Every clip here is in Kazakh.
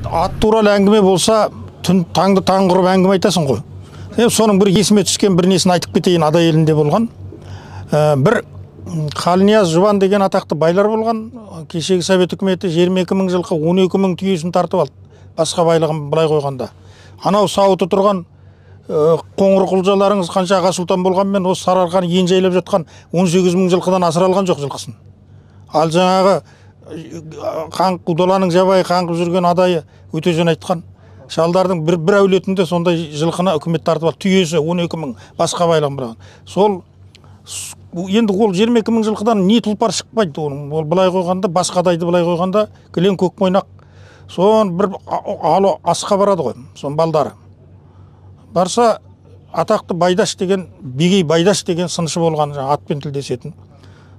ат туралы әңгіме болса, түн таңды таң құрып әңгіме айтасың ғой. Соның бір есіме түскен бір несін айтып кетейін. Адай елінде болған. Бір Қалнияз Жұбан деген атақты байлар болған. Кешегі совет үкіметі 22 мың жылқы 12 мың түйесін тартып алды. Басқа байлығын былай қойғанда. Анау сауыты тұрған Қоңырқұлжаларыңыз қанша аға сұлтан болғанмен, осы Сарыарқаны ен жайлап жатқан 18 мың жылқыдан асыралған жоқ жылқысын. Ал жаңағы Доланың жабайы қаңғып жүрген адайы Өтежан айтқан, шалдардың бір әулетінде сондай жылқыны үкімет тартып алды. Түйесі 12 мың, басқа байлығын бұраған. Сол енді ол 22 мың жылқыдан не тұлпар шықпайды. Ол былай қойғанда, басқа адайды былай қойғанда, кілең көк мойнақ. Сон бір асқа барады ғой, сон балдары. Барса, атақты Байдаш деген, Бегей Байдаш деген сыншы болған, атпен тілдесетін.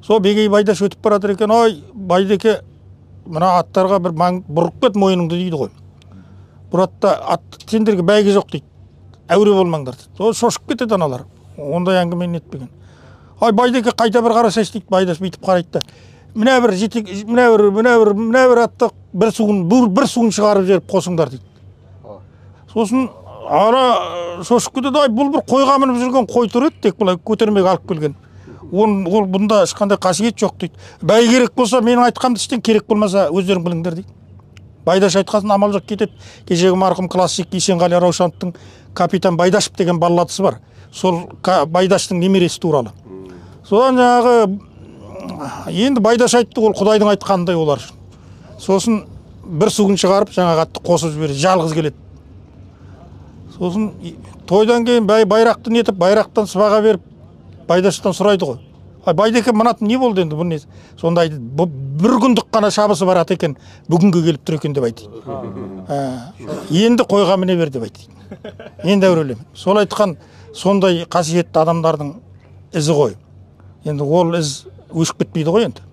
Сол Бегей Байдаш өтіп баратыр екен, ой, Байдеке, мына аттарға бір бұрып кет мойныңды дейді ғой. Бұратта сендерге бәйге жоқ дейді, әуре болмаңдар дейді. Сол шошып кетеді аналар, ондай әңгімені етпеген. Ой, Байдеке қайта бір қарасайшы дейді, Байдаш бүйтіп қарайды. Мына бір атты бір суын шығарып жеріп қосыңдар дейді. Сосын ара шошып кетеді, ай, бұл бір қойға мініп жүрген қой тұр еді, тек бұлай көтермек алып келген. Ол бұнда ешқандай қасиет жоқ дейді. Бәй керек болса, менің айтқанымды істен, керек болмаса өздерің біліңдер дейді. Байдаш айтқасын амал жоқ кетеді. Кешегі марқұм классик Есенғали Раушановтың капитан Байдашев деген балладысы бар. Сол Байдаштың немересі туралы. Содан жаңағы енді Байдаш айтты, ол Құдайдың айтқанындай олар. Сосын бір суын шығарып, жаңағы атты қосып жібереді, жалғыз келеді. Сосын тойдан кейін байрақты нетіп, байрақтан сыбаға беріп, Байдаштан сұрайды ғой. Байдеке, мынатын не болды енді? Сонда айтады, бір күндік қана шабысы бар ат екен, бүгінгі келіп тұр екен деп айтады. Енді қойға міне бер деп айтады. Енді әурелем. Сол айтқан сондай қасиетті адамдардың ізі ғой. Енді ол із өшіп кетпейді ғой енді.